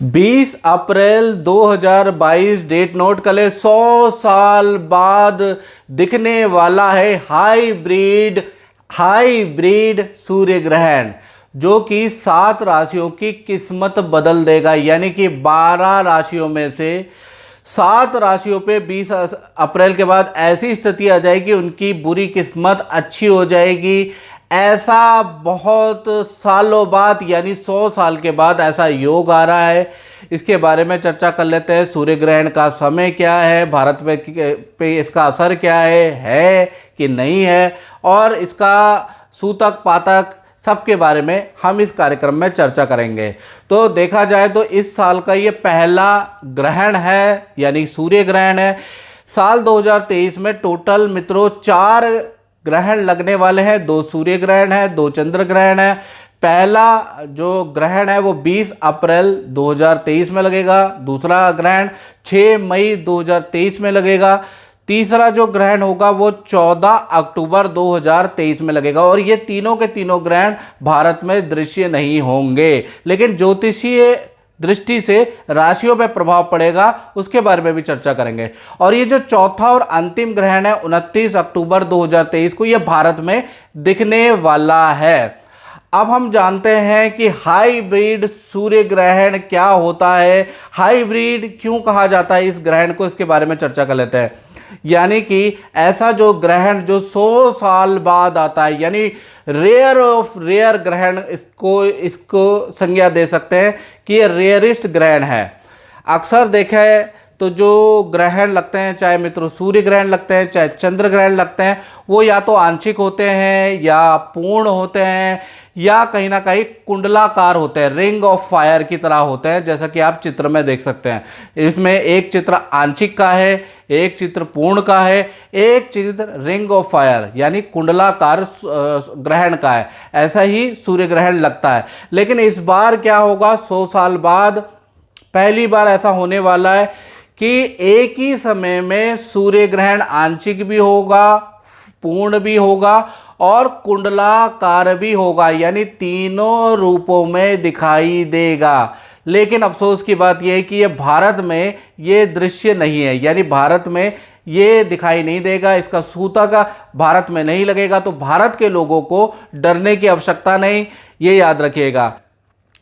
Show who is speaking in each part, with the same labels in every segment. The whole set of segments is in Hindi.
Speaker 1: 20 अप्रैल 2022 डेट नोट कर ले। 100 साल बाद दिखने वाला है हाइब्रिड सूर्य ग्रहण, जो कि 7 राशियों की किस्मत बदल देगा। यानी कि 12 राशियों में से 7 राशियों पे 20 अप्रैल के बाद ऐसी स्थिति आ जाएगी, उनकी बुरी किस्मत अच्छी हो जाएगी। ऐसा बहुत सालों बाद, यानी 100 साल के बाद ऐसा योग आ रहा है। इसके बारे में चर्चा कर लेते हैं। सूर्य ग्रहण का समय क्या है, भारत पे इसका असर क्या है कि नहीं है, और इसका सूतक पातक सबके बारे में हम इस कार्यक्रम में चर्चा करेंगे। तो देखा जाए तो इस साल का ये पहला ग्रहण है, यानी सूर्य ग्रहण है। साल 2023 में टोटल मित्रों 4 ग्रहण लगने वाले हैं। 2 सूर्य ग्रहण है, 2 चंद्र ग्रहण है। पहला जो ग्रहण है वो 20 अप्रैल 2023 में लगेगा। दूसरा ग्रहण 6 मई 2023 में लगेगा। तीसरा जो ग्रहण होगा वो 14 अक्टूबर 2023 में लगेगा। और ये तीनों के तीनों ग्रहण भारत में दृश्य नहीं होंगे, लेकिन ज्योतिषीय दृष्टि से राशियों पर प्रभाव पड़ेगा, उसके बारे में भी चर्चा करेंगे। और ये जो चौथा और अंतिम ग्रहण है 29 अक्टूबर 2023 को, ये भारत में दिखने वाला है। अब हम जानते हैं कि हाइब्रिड सूर्य ग्रहण क्या होता है, हाइब्रिड क्यों कहा जाता है इस ग्रहण को, इसके बारे में चर्चा कर लेते हैं। यानी कि ऐसा जो ग्रहण जो 100 साल बाद आता है, यानी रेयर ऑफ रेयर ग्रहण इसको संज्ञा दे सकते हैं कि ये रेयरिस्ट ग्रहण है। अक्सर देखें तो जो ग्रहण लगते हैं, चाहे मित्रों सूर्य ग्रहण लगते हैं, चाहे चंद्र ग्रहण लगते हैं, वो या तो आंशिक होते हैं या पूर्ण होते हैं, या कहीं ना कहीं कुंडलाकार होते हैं, रिंग ऑफ फायर की तरह होते हैं, जैसा कि आप चित्र में देख सकते हैं। इसमें एक चित्र आंशिक का है, एक चित्र पूर्ण का है, एक चित्र रिंग ऑफ फायर यानी कुंडलाकार ग्रहण का है। ऐसा ही सूर्य ग्रहण लगता है। लेकिन इस बार क्या होगा, 100 साल बाद पहली बार ऐसा होने वाला है कि एक ही समय में सूर्य ग्रहण आंशिक भी होगा, पूर्ण भी होगा और कुंडलाकार भी होगा, यानी तीनों रूपों में दिखाई देगा। लेकिन अफसोस की बात यह है कि ये भारत में ये दृश्य नहीं है, यानी भारत में ये दिखाई नहीं देगा, इसका सूतक भारत में नहीं लगेगा। तो भारत के लोगों को डरने की आवश्यकता नहीं, ये याद रखिएगा।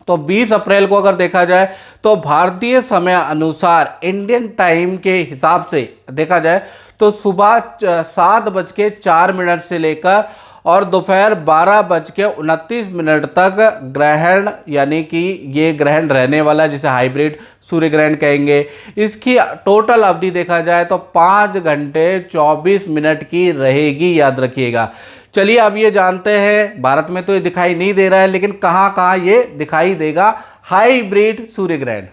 Speaker 1: तो 20 अप्रैल को अगर देखा जाए तो भारतीय समय अनुसार इंडियन टाइम के हिसाब से देखा जाए तो सुबह 7:04 से लेकर और दोपहर 12:29 तक ग्रहण, यानी कि ये ग्रहण रहने वाला है, जिसे हाइब्रिड सूर्य ग्रहण कहेंगे। इसकी टोटल अवधि देखा जाए तो 5 घंटे 24 मिनट की रहेगी, याद रखिएगा। चलिए अब ये जानते हैं, भारत में तो ये दिखाई नहीं दे रहा है, लेकिन कहाँ कहाँ ये दिखाई देगा हाइब्रिड सूर्य ग्रहण।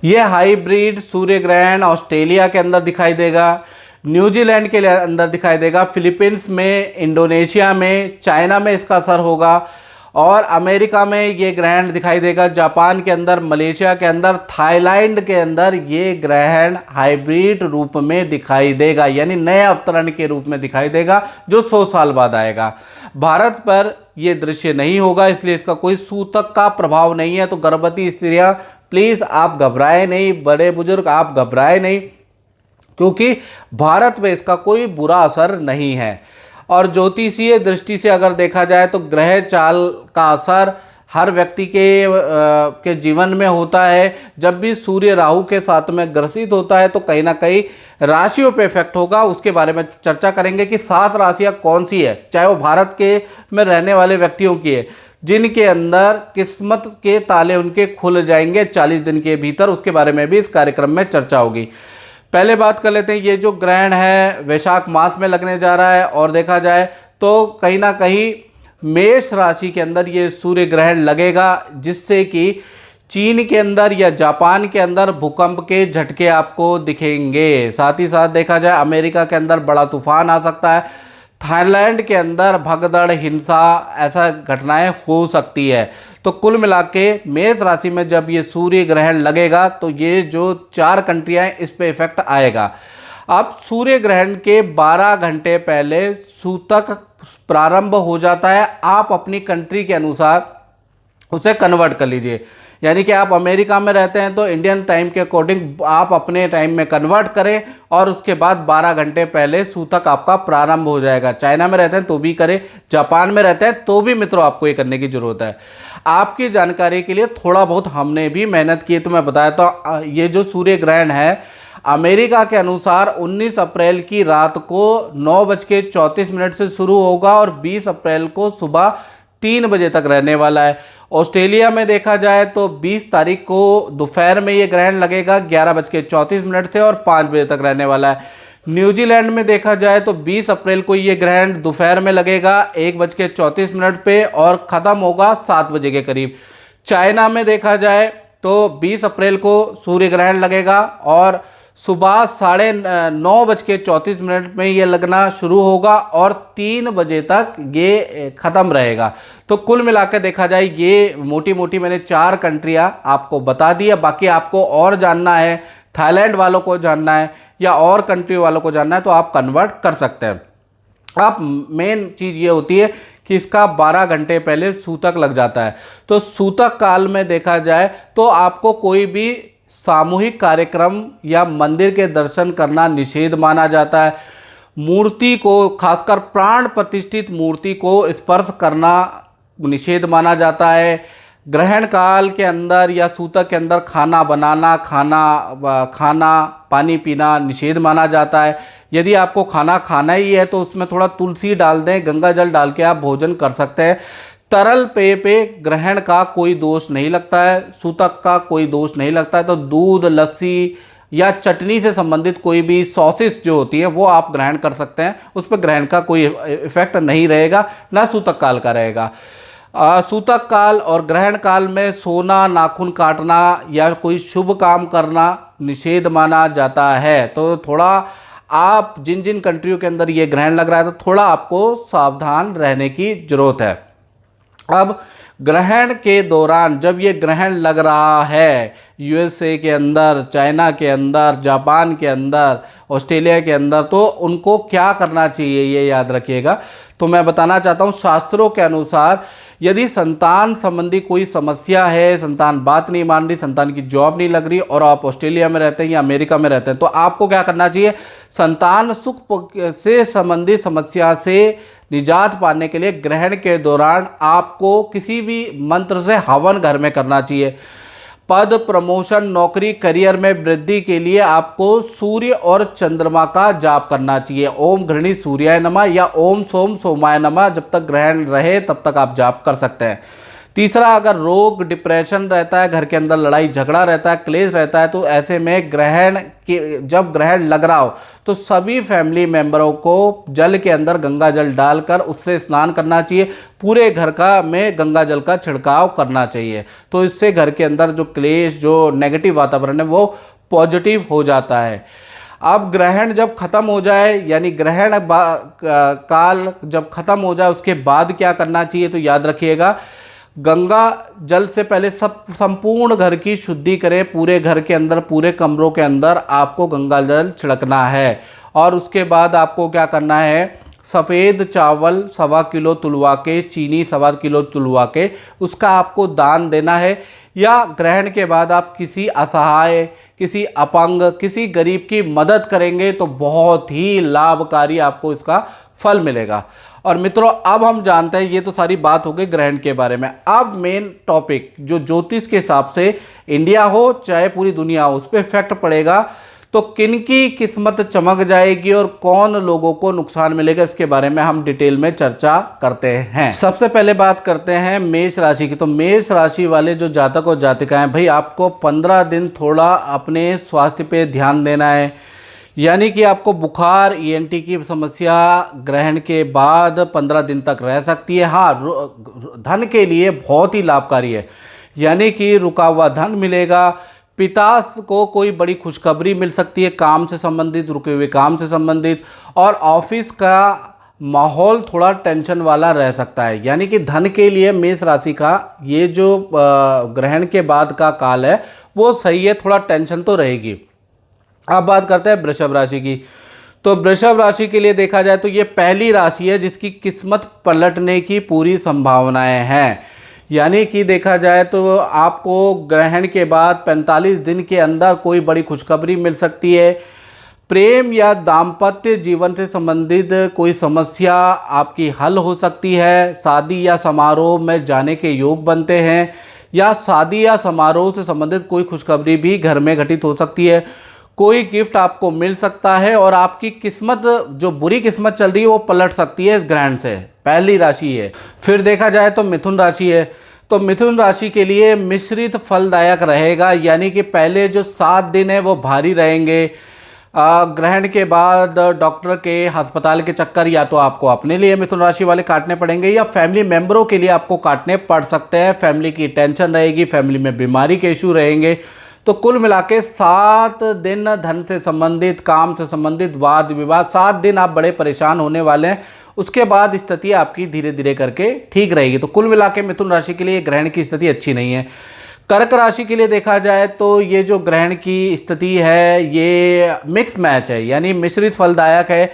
Speaker 1: ये हाइब्रिड सूर्य ग्रहण ऑस्ट्रेलिया के अंदर दिखाई देगा, न्यूजीलैंड के अंदर दिखाई देगा, फिलीपींस में, इंडोनेशिया में, चाइना में इसका असर होगा, और अमेरिका में ये ग्रहण दिखाई देगा, जापान के अंदर, मलेशिया के अंदर, थाईलैंड के अंदर ये ग्रहण हाइब्रिड रूप में दिखाई देगा, यानी नए अवतरण के रूप में दिखाई देगा, जो 100 साल बाद आएगा। भारत पर ये दृश्य नहीं होगा, इसलिए इसका कोई सूतक का प्रभाव नहीं है। तो गर्भवती स्त्रियां प्लीज़ आप घबराएं नहीं, बड़े बुजुर्ग आप घबराएं नहीं, क्योंकि भारत में इसका कोई बुरा असर नहीं है। और ज्योतिषीय दृष्टि से अगर देखा जाए तो ग्रह चाल का असर हर व्यक्ति के जीवन में होता है। जब भी सूर्य राहु के साथ में ग्रसित होता है तो कहीं ना कहीं राशियों पे इफेक्ट होगा। उसके बारे में चर्चा करेंगे कि 7 राशियां कौन सी है, चाहे वो भारत के में रहने वाले व्यक्तियों की है, जिनके अंदर किस्मत के ताले उनके खुल जाएंगे 40 दिन के भीतर। उसके बारे में भी इस कार्यक्रम में चर्चा होगी। पहले बात कर लेते हैं, ये जो ग्रहण है वैशाख मास में लगने जा रहा है, और देखा जाए तो कहीं ना कहीं मेष राशि के अंदर ये सूर्य ग्रहण लगेगा, जिससे कि चीन के अंदर या जापान के अंदर भूकंप के झटके आपको दिखेंगे। साथ ही साथ देखा जाए अमेरिका के अंदर बड़ा तूफान आ सकता है, थाईलैंड के अंदर भगदड़, हिंसा, ऐसा घटनाएं हो सकती है। तो कुल मिला के मेष राशि में जब ये सूर्य ग्रहण लगेगा तो ये जो 4 कंट्रियां हैं इस पे इफेक्ट आएगा। अब सूर्य ग्रहण के 12 घंटे पहले सूतक प्रारंभ हो जाता है। आप अपनी कंट्री के अनुसार उसे कन्वर्ट कर लीजिए। यानी कि आप अमेरिका में रहते हैं तो इंडियन टाइम के अकॉर्डिंग आप अपने टाइम में कन्वर्ट करें और उसके बाद 12 घंटे पहले सूतक आपका प्रारंभ हो जाएगा। चाइना में रहते हैं तो भी करें, जापान में रहते हैं तो भी मित्रों आपको ये करने की जरूरत है। आपकी जानकारी के लिए थोड़ा बहुत हमने भी मेहनत की तो मैं बताया था, ये जो सूर्य ग्रहण है अमेरिका के अनुसार 19 अप्रैल की रात को 9:34 से शुरू होगा और 20 अप्रैल को सुबह 3 बजे तक रहने वाला है। ऑस्ट्रेलिया में देखा जाए तो 20 तारीख को दोपहर में ये ग्रहण लगेगा 11:34 से और 5 बजे तक रहने वाला है। न्यूजीलैंड में देखा जाए तो 20 अप्रैल को ये ग्रहण दोपहर में लगेगा 1:34 पे और ख़त्म होगा 7 बजे के करीब। चाइना में देखा जाए तो 20 अप्रैल को सूर्य ग्रहण लगेगा और सुबह 9:34 में ये लगना शुरू होगा और 3 बजे तक ये ख़त्म रहेगा। तो कुल मिलाकर देखा जाए ये मोटी मोटी मैंने 4 कंट्रियाँ आपको बता दी है। बाकी आपको और जानना है, थाईलैंड वालों को जानना है या और कंट्री वालों को जानना है तो आप कन्वर्ट कर सकते हैं। अब मेन चीज़ ये होती है कि इसका 12 घंटे पहले सूतक लग जाता है। तो सूतक काल में देखा जाए तो आपको कोई भी सामूहिक कार्यक्रम या मंदिर के दर्शन करना निषेध माना जाता है। मूर्ति को, खासकर प्राण प्रतिष्ठित मूर्ति को स्पर्श करना निषेध माना जाता है। ग्रहण काल के अंदर या सूतक के अंदर खाना बनाना, खाना पानी पीना निषेध माना जाता है। यदि आपको खाना खाना ही है तो उसमें थोड़ा तुलसी डाल दें, गंगा जल डाल के आप भोजन कर सकते हैं। तरल पेय पे ग्रहण का कोई दोष नहीं लगता है, सूतक का कोई दोष नहीं लगता है। तो दूध, लस्सी या चटनी से संबंधित कोई भी सॉसेस जो होती है वो आप ग्रहण कर सकते हैं, उस पर ग्रहण का कोई इफेक्ट नहीं रहेगा, ना सूतक काल का रहेगा। सूतक काल और ग्रहण काल में सोना, नाखून काटना या कोई शुभ काम करना निषेध माना जाता है। तो थोड़ा आप जिन जिन कंट्रियों के अंदर ये ग्रहण लग रहा है तो थोड़ा आपको सावधान रहने की जरूरत है। अब ग्रहण के दौरान जब ये ग्रहण लग रहा है यूएसए के अंदर, चाइना के अंदर, जापान के अंदर, ऑस्ट्रेलिया के अंदर, तो उनको क्या करना चाहिए ये याद रखिएगा। तो मैं बताना चाहता हूँ शास्त्रों के अनुसार यदि संतान संबंधी कोई समस्या है, संतान बात नहीं मान रही, संतान की जॉब नहीं लग रही और आप ऑस्ट्रेलिया में रहते हैं या अमेरिका में रहते हैं तो आपको क्या करना चाहिए, संतान सुख से संबंधित समस्या से निजात पाने के लिए ग्रहण के दौरान आपको किसी भी मंत्र से हवन घर में करना चाहिए। पद, प्रमोशन, नौकरी, करियर में वृद्धि के लिए आपको सूर्य और चंद्रमा का जाप करना चाहिए। ओम घृणी सूर्याय नमः या ओम सोम सोमाय नमः जब तक ग्रहण रहे तब तक आप जाप कर सकते हैं। तीसरा, अगर रोग, डिप्रेशन रहता है, घर के अंदर लड़ाई झगड़ा रहता है, क्लेश रहता है, तो ऐसे में जब ग्रहण लग रहा हो तो सभी फैमिली मेंबरों को जल के अंदर गंगा जल डालकर उससे स्नान करना चाहिए। पूरे घर में गंगा जल का छिड़काव करना चाहिए। तो इससे घर के अंदर जो क्लेश, जो नेगेटिव वातावरण है वो पॉजिटिव हो जाता है। अब ग्रहण जब खत्म हो जाए, यानी ग्रहण काल जब खत्म हो जाए उसके बाद क्या करना चाहिए, तो याद रखिएगा गंगा जल से पहले संपूर्ण घर की शुद्धि करें। पूरे घर के अंदर, पूरे कमरों के अंदर आपको गंगा जल छिड़कना है। और उसके बाद आपको क्या करना है, सफ़ेद चावल 1.25 किलो तुलवा के, चीनी 1.25 किलो तुलवा के उसका आपको दान देना है। या ग्रहण के बाद आप किसी असहाय, किसी अपंग, किसी गरीब की मदद करेंगे तो बहुत ही लाभकारी आपको इसका फल मिलेगा। और मित्रों अब हम जानते हैं, ये तो सारी बात हो गई ग्रहण के बारे में। अब मेन टॉपिक जो ज्योतिष के हिसाब से इंडिया हो चाहे पूरी दुनिया हो उस पर इफेक्ट पड़ेगा, तो किनकी किस्मत चमक जाएगी और कौन लोगों को नुकसान मिलेगा, इसके बारे में हम डिटेल में चर्चा करते हैं। सबसे पहले बात करते हैं मेष राशि की। तो मेष राशि वाले जो जातक और जातिकाएं, भाई आपको 15 दिन थोड़ा अपने स्वास्थ्य पे ध्यान देना है। यानी कि आपको बुखार, ईएनटी की समस्या ग्रहण के बाद 15 दिन तक रह सकती है। हाँ, धन के लिए बहुत ही लाभकारी है, यानी कि रुका हुआ धन मिलेगा। पिता को कोई बड़ी खुशखबरी मिल सकती है, काम से संबंधित, रुके हुए काम से संबंधित। और ऑफिस का माहौल थोड़ा टेंशन वाला रह सकता है। यानी कि धन के लिए मेष राशि का ये जो ग्रहण के बाद का काल है वो सही है, थोड़ा टेंशन तो रहेगी। अब बात करते हैं वृषभ राशि की। तो वृषभ राशि के लिए देखा जाए तो ये पहली राशि है जिसकी किस्मत पलटने की पूरी संभावनाएं हैं। यानी कि देखा जाए तो आपको ग्रहण के बाद 45 दिन के अंदर कोई बड़ी खुशखबरी मिल सकती है। प्रेम या दाम्पत्य जीवन से संबंधित कोई समस्या आपकी हल हो सकती है। शादी या समारोह में जाने के योग बनते हैं, या शादी या समारोह से संबंधित कोई खुशखबरी भी घर में घटित हो सकती है। कोई गिफ्ट आपको मिल सकता है और आपकी किस्मत, जो बुरी किस्मत चल रही है, वो पलट सकती है इस ग्रहण से। पहली राशि है। फिर देखा जाए तो मिथुन राशि है। तो मिथुन राशि के लिए मिश्रित फलदायक रहेगा, यानी कि पहले जो 7 दिन है वो भारी रहेंगे। ग्रहण के बाद डॉक्टर के, अस्पताल के चक्कर या तो आपको अपने लिए मिथुन राशि वाले काटने पड़ेंगे, या फैमिली मेंबरों के लिए आपको काटने पड़ सकते हैं। फैमिली की टेंशन रहेगी, फैमिली में बीमारी के इशू रहेंगे। तो कुल मिला के 7 दिन धन से संबंधित, काम से संबंधित, वाद विवाद, 7 दिन आप बड़े परेशान होने वाले हैं। उसके बाद स्थिति आपकी धीरे धीरे करके ठीक रहेगी। तो कुल मिला के मिथुन राशि के लिए ग्रहण की स्थिति अच्छी नहीं है। कर्क राशि के लिए देखा जाए तो ये जो ग्रहण की स्थिति है ये मिक्स मैच है, यानी मिश्रित फलदायक है।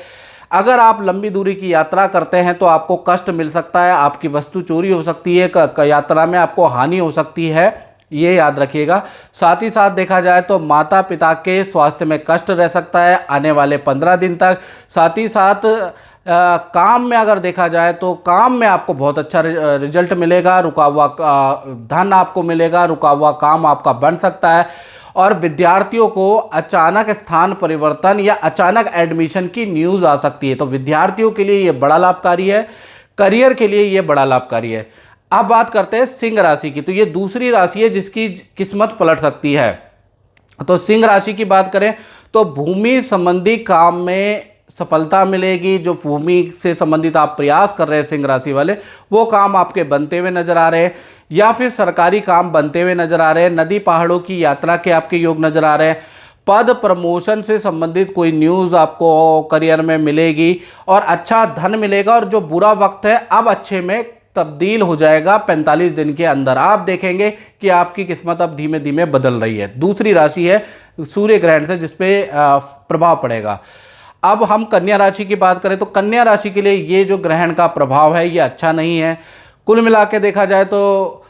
Speaker 1: अगर आप लंबी दूरी की यात्रा करते हैं तो आपको कष्ट मिल सकता है, आपकी वस्तु चोरी हो सकती है, यात्रा में आपको हानि हो सकती है, ये याद रखिएगा। साथ ही साथ देखा जाए तो माता पिता के स्वास्थ्य में कष्ट रह सकता है आने वाले 15 दिन तक। साथ ही साथ काम में अगर देखा जाए तो काम में आपको बहुत अच्छा रिजल्ट मिलेगा। रुका हुआ धन आपको मिलेगा, रुका हुआ काम आपका बन सकता है। और विद्यार्थियों को अचानक स्थान परिवर्तन या अचानक एडमिशन की न्यूज़ आ सकती है। तो विद्यार्थियों के लिए ये बड़ा लाभकारी है, करियर के लिए ये बड़ा लाभकारी है। अब बात करते हैं सिंह राशि की। तो ये दूसरी राशि है जिसकी किस्मत पलट सकती है। तो सिंह राशि की बात करें तो भूमि संबंधी काम में सफलता मिलेगी। जो भूमि से संबंधित आप प्रयास कर रहे हैं सिंह राशि वाले, वो काम आपके बनते हुए नजर आ रहे हैं, या फिर सरकारी काम बनते हुए नजर आ रहे हैं। नदी पहाड़ों की यात्रा के आपके योग नजर आ रहे हैं। पद प्रमोशन से संबंधित कोई न्यूज़ आपको करियर में मिलेगी और अच्छा धन मिलेगा। और जो बुरा वक्त है अब अच्छे में तब्दील हो जाएगा 45 दिन के अंदर। आप देखेंगे कि आपकी किस्मत अब धीमे धीमे बदल रही है। दूसरी राशि है सूर्य ग्रहण से, जिसपे प्रभाव पड़ेगा। अब हम कन्या राशि की बात करें तो कन्या राशि के लिए ये जो ग्रहण का प्रभाव है ये अच्छा नहीं है। कुल मिला के देखा जाए तो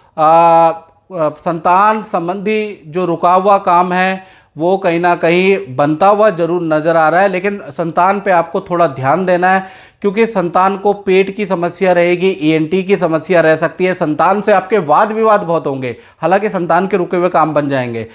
Speaker 1: संतान संबंधी जो रुका हुआ काम है वो कहीं ना कहीं बनता हुआ जरूर नज़र आ रहा है, लेकिन संतान पे आपको थोड़ा ध्यान देना है, क्योंकि संतान को पेट की समस्या रहेगी, ईएनटी की समस्या रह सकती है। संतान से आपके वाद विवाद बहुत होंगे, हालांकि संतान के रुके हुए काम बन जाएंगे।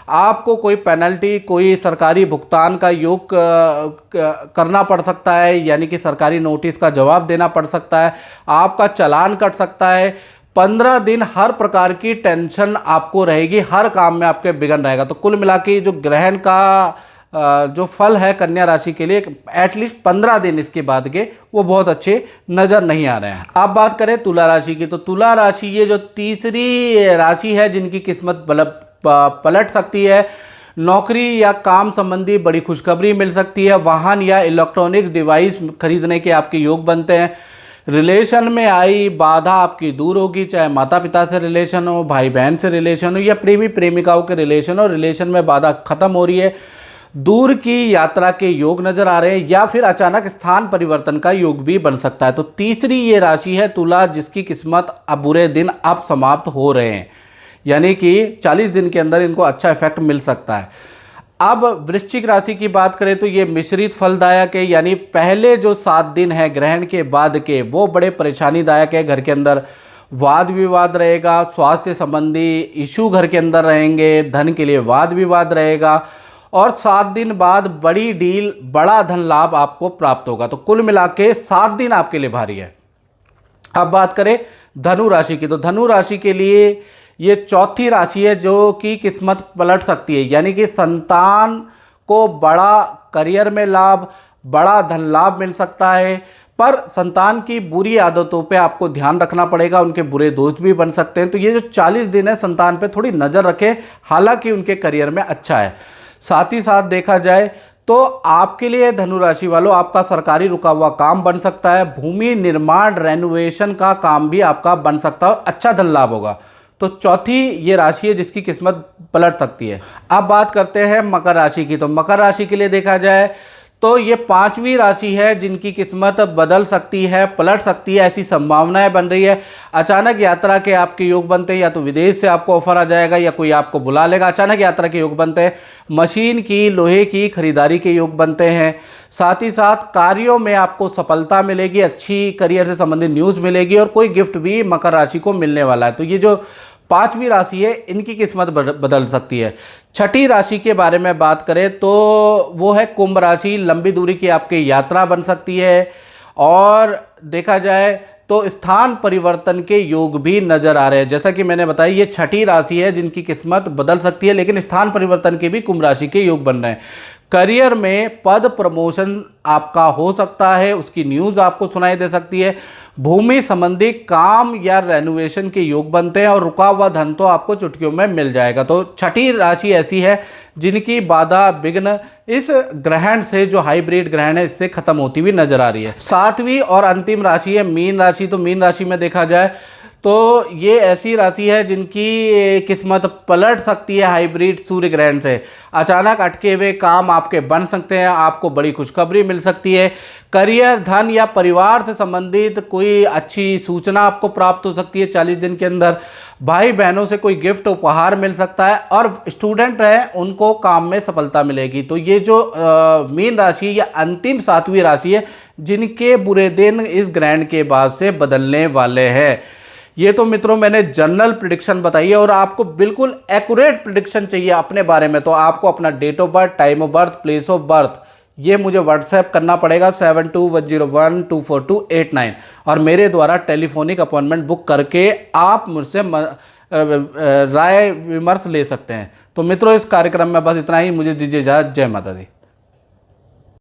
Speaker 1: आपको कोई पेनल्टी, कोई सरकारी भुगतान का योग करना पड़ सकता है, यानी कि सरकारी नोटिस का जवाब देना पड़ सकता है, आपका चालान कट सकता है। 15 दिन हर प्रकार की टेंशन आपको रहेगी, हर काम में आपके बिगड़ रहेगा। तो कुल मिला के जो ग्रहण का जो फल है कन्या राशि के लिए, एटलीस्ट 15 दिन इसके बाद के वो बहुत अच्छे नज़र नहीं आ रहे हैं। अब बात करें तुला राशि की, तो तुला राशि ये जो तीसरी राशि है जिनकी किस्मत पलट सकती है। नौकरी या काम संबंधी बड़ी खुशखबरी मिल सकती है। वाहन या इलेक्ट्रॉनिक डिवाइस खरीदने के आपके योग बनते हैं। रिलेशन में आई बाधा आपकी दूर होगी, चाहे माता पिता से रिलेशन हो, भाई बहन से रिलेशन हो, या प्रेमी प्रेमिकाओं के रिलेशन हो। रिलेशन में बाधा खत्म हो रही है। दूर की यात्रा के योग नजर आ रहे हैं, या फिर अचानक स्थान परिवर्तन का योग भी बन सकता है। तो तीसरी ये राशि है तुला, जिसकी किस्मत अब बुरे दिन अब समाप्त हो रहे हैं, यानी कि 40 दिन के अंदर इनको अच्छा इफेक्ट मिल सकता है। अब वृश्चिक राशि की बात करें तो ये मिश्रित फलदायक है, यानी पहले जो 7 दिन है ग्रहण के बाद के वो बड़े परेशानीदायक है। घर के अंदर वाद विवाद रहेगा, स्वास्थ्य संबंधी इशू घर के अंदर रहेंगे, धन के लिए वाद विवाद रहेगा, और 7 दिन बाद बड़ी डील, बड़ा धन लाभ आपको प्राप्त होगा। तो कुल मिला के 7 दिन आपके लिए भारी है। अब बात करें धनु राशि की, तो धनु राशि के लिए ये चौथी राशि है जो कि किस्मत पलट सकती है, यानी कि संतान को बड़ा करियर में लाभ, बड़ा धन लाभ मिल सकता है। पर संतान की बुरी आदतों पे आपको ध्यान रखना पड़ेगा, उनके बुरे दोस्त भी बन सकते हैं। तो ये जो 40 दिन है संतान पे थोड़ी नज़र रखें, हालांकि उनके करियर में अच्छा है। साथ ही साथ देखा जाए तो आपके लिए धनु राशि वालों, आपका सरकारी रुका हुआ काम बन सकता है। भूमि निर्माण रेनोवेशन का काम भी आपका बन सकता है और अच्छा धन लाभ होगा। तो चौथी ये राशि है जिसकी किस्मत पलट सकती है। अब बात करते हैं मकर राशि की, तो मकर राशि के लिए देखा जाए तो ये पांचवी राशि है जिनकी किस्मत बदल सकती है, पलट सकती है, ऐसी संभावनाएं बन रही है। अचानक यात्रा के आपके योग बनते हैं, या तो विदेश से आपको ऑफर आ जाएगा या कोई आपको बुला लेगा। अचानक यात्रा के योग बनते हैं, मशीन की, लोहे की खरीदारी के योग बनते हैं। साथ ही साथ कार्यों में आपको सफलता मिलेगी, अच्छी करियर से संबंधित न्यूज़ मिलेगी और कोई गिफ्ट भी मकर राशि को मिलने वाला है। तो ये जो पांचवी राशि है इनकी किस्मत बदल सकती है। छठी राशि के बारे में बात करें तो वो है कुंभ राशि। लंबी दूरी की आपकी यात्रा बन सकती है और देखा जाए तो स्थान परिवर्तन के योग भी नजर आ रहे हैं। जैसा कि मैंने बताया ये छठी राशि है जिनकी किस्मत बदल सकती है, लेकिन स्थान परिवर्तन के भी कुंभ राशि के योग बन रहे हैं। करियर में पद प्रमोशन आपका हो सकता है, उसकी न्यूज़ आपको सुनाई दे सकती है। भूमि संबंधी काम या रेनोवेशन के योग बनते हैं और रुका हुआ धन तो आपको चुटकियों में मिल जाएगा। तो छठी राशि ऐसी है जिनकी बाधा विघ्न इस ग्रहण से, जो हाइब्रिड ग्रहण है, इससे खत्म होती हुई नजर आ रही है। सातवीं और अंतिम राशि है मीन राशि। तो मीन राशि में देखा जाए तो ये ऐसी राशि है जिनकी किस्मत पलट सकती है हाइब्रिड सूर्य ग्रहण से। अचानक अटके हुए काम आपके बन सकते हैं, आपको बड़ी खुशखबरी मिल सकती है। करियर, धन या परिवार से संबंधित कोई अच्छी सूचना आपको प्राप्त हो सकती है 40 दिन के अंदर। भाई बहनों से कोई गिफ्ट उपहार मिल सकता है और स्टूडेंट हैं उनको काम में सफलता मिलेगी। तो ये जो मीन राशि या अंतिम सातवीं राशि है जिनके बुरे दिन इस ग्रहण के बाद से बदलने वाले हैं। ये तो मित्रों मैंने जनरल प्रिडिक्शन बताई है, और आपको बिल्कुल एक्यूरेट प्रिडिक्शन चाहिए अपने बारे में तो आपको अपना date of birth, time of birth, place of birth ये मुझे व्हाट्सएप करना पड़ेगा 7210124289 और मेरे द्वारा टेलीफोनिक अपॉइंटमेंट बुक करके आप मुझसे राय विमर्श ले सकते हैं। तो मित्रों इस कार्यक्रम में बस इतना ही। मुझे दीजिए इजाज़त। जय माता दी।